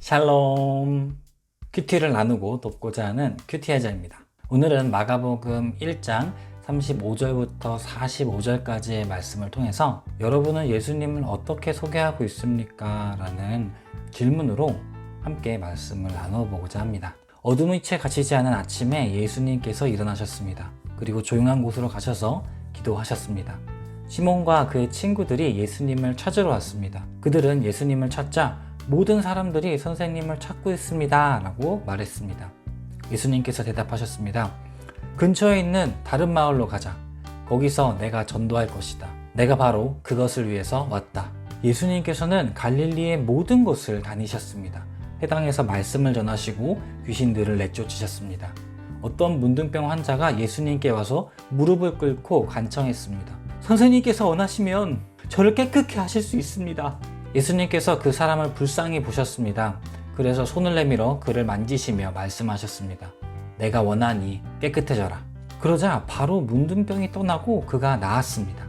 샬롬. 큐티를 나누고 돕고자 하는 큐티해자입니다. 오늘은 마가복음 1장 35절부터 45절까지의 말씀을 통해서 여러분은 예수님을 어떻게 소개하고 있습니까? 라는 질문으로 함께 말씀을 나눠보고자 합니다. 어둠의 채 갇히지 않은 아침에 예수님께서 일어나셨습니다. 그리고 조용한 곳으로 가셔서 기도하셨습니다. 시몬과 그의 친구들이 예수님을 찾으러 왔습니다. 그들은 예수님을 찾자 모든 사람들이 선생님을 찾고 있습니다 라고 말했습니다. 예수님께서 대답하셨습니다. 근처에 있는 다른 마을로 가자. 거기서 내가 전도할 것이다. 내가 바로 그것을 위해서 왔다. 예수님께서는 갈릴리의 모든 곳을 다니셨습니다. 회당에서 말씀을 전하시고 귀신들을 내쫓으셨습니다. 어떤 문둥병 환자가 예수님께 와서 무릎을 꿇고 간청했습니다. 선생님께서 원하시면 저를 깨끗게 하실 수 있습니다. 예수님께서 그 사람을 불쌍히 보셨습니다. 그래서 손을 내밀어 그를 만지시며 말씀하셨습니다. 내가 원하니 깨끗해져라. 그러자 바로 문둥병이 떠나고 그가 나았습니다.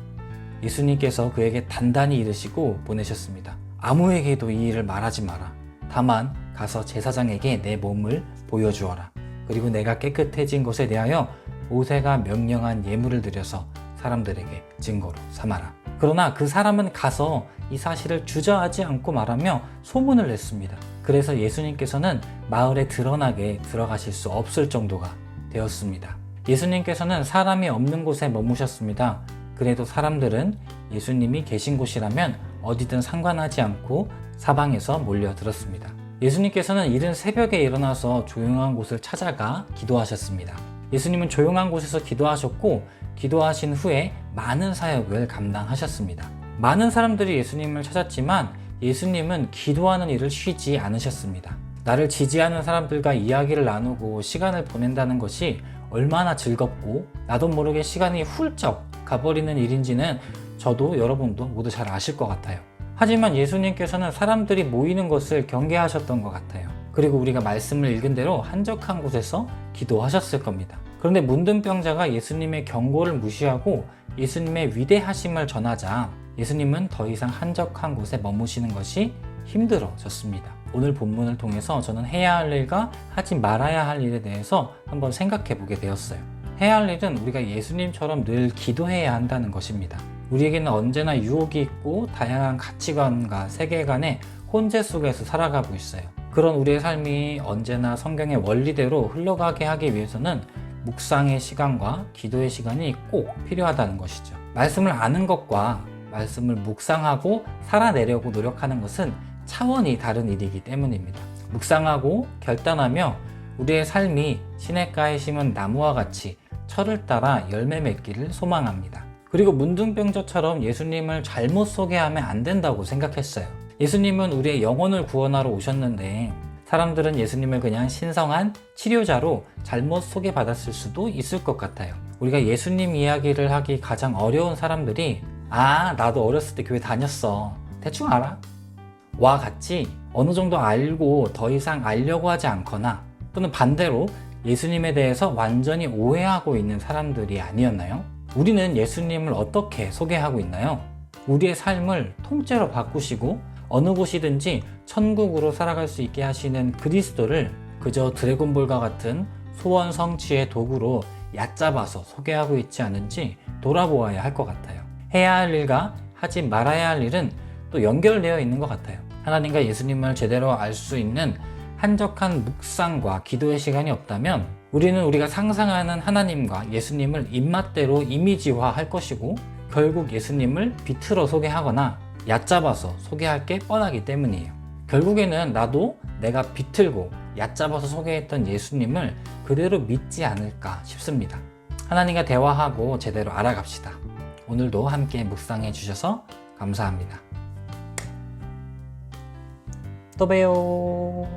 예수님께서 그에게 단단히 이르시고 보내셨습니다. 아무에게도 이 일을 말하지 마라. 다만 가서 제사장에게 내 몸을 보여주어라. 그리고 내가 깨끗해진 것에 대하여 모세가 명령한 예물을 드려서 사람들에게 증거로 삼아라. 그러나 그 사람은 가서 이 사실을 주저하지 않고 말하며 소문을 냈습니다. 그래서 예수님께서는 마을에 드러나게 들어가실 수 없을 정도가 되었습니다. 예수님께서는 사람이 없는 곳에 머무셨습니다. 그래도 사람들은 예수님이 계신 곳이라면 어디든 상관하지 않고 사방에서 몰려들었습니다. 예수님께서는 이른 새벽에 일어나서 조용한 곳을 찾아가 기도하셨습니다. 예수님은 조용한 곳에서 기도하셨고 기도하신 후에 많은 사역을 감당하셨습니다. 많은 사람들이 예수님을 찾았지만 예수님은 기도하는 일을 쉬지 않으셨습니다. 나를 지지하는 사람들과 이야기를 나누고 시간을 보낸다는 것이 얼마나 즐겁고 나도 모르게 시간이 훌쩍 가버리는 일인지는 저도 여러분도 모두 잘 아실 것 같아요. 하지만 예수님께서는 사람들이 모이는 것을 경계하셨던 것 같아요. 그리고 우리가 말씀을 읽은 대로 한적한 곳에서 기도하셨을 겁니다. 그런데 문둥병자가 예수님의 경고를 무시하고 예수님의 위대하심을 전하자 예수님은 더 이상 한적한 곳에 머무시는 것이 힘들어졌습니다. 오늘 본문을 통해서 저는 해야 할 일과 하지 말아야 할 일에 대해서 한번 생각해 보게 되었어요. 해야 할 일은 우리가 예수님처럼 늘 기도해야 한다는 것입니다. 우리에게는 언제나 유혹이 있고 다양한 가치관과 세계관의 혼재 속에서 살아가고 있어요. 그런 우리의 삶이 언제나 성경의 원리대로 흘러가게 하기 위해서는 묵상의 시간과 기도의 시간이 꼭 필요하다는 것이죠. 말씀을 아는 것과 말씀을 묵상하고 살아내려고 노력하는 것은 차원이 다른 일이기 때문입니다. 묵상하고 결단하며 우리의 삶이 시냇가에 심은 나무와 같이 철을 따라 열매 맺기를 소망합니다. 그리고 문둥병자처럼 예수님을 잘못 소개하면 안 된다고 생각했어요. 예수님은 우리의 영혼을 구원하러 오셨는데 사람들은 예수님을 그냥 신성한 치료자로 잘못 소개받았을 수도 있을 것 같아요. 우리가 예수님 이야기를 하기 가장 어려운 사람들이 나도 어렸을 때 교회 다녔어. 대충 알아? 와 같이 어느 정도 알고 더 이상 알려고 하지 않거나 또는 반대로 예수님에 대해서 완전히 오해하고 있는 사람들이 아니었나요? 우리는 예수님을 어떻게 소개하고 있나요? 우리의 삶을 통째로 바꾸시고 어느 곳이든지 천국으로 살아갈 수 있게 하시는 그리스도를 그저 드래곤볼과 같은 소원 성취의 도구로 얕잡아서 소개하고 있지 않은지 돌아보아야 할 것 같아요. 해야 할 일과 하지 말아야 할 일은 또 연결되어 있는 것 같아요. 하나님과 예수님을 제대로 알 수 있는 한적한 묵상과 기도의 시간이 없다면 우리는 우리가 상상하는 하나님과 예수님을 입맛대로 이미지화 할 것이고 결국 예수님을 비틀어 소개하거나 얕잡아서 소개할 게 뻔하기 때문이에요. 결국에는 나도 내가 비틀고 얕잡아서 소개했던 예수님을 그대로 믿지 않을까 싶습니다. 하나님과 대화하고 제대로 알아갑시다. 오늘도 함께 묵상해 주셔서 감사합니다. 또 봬요.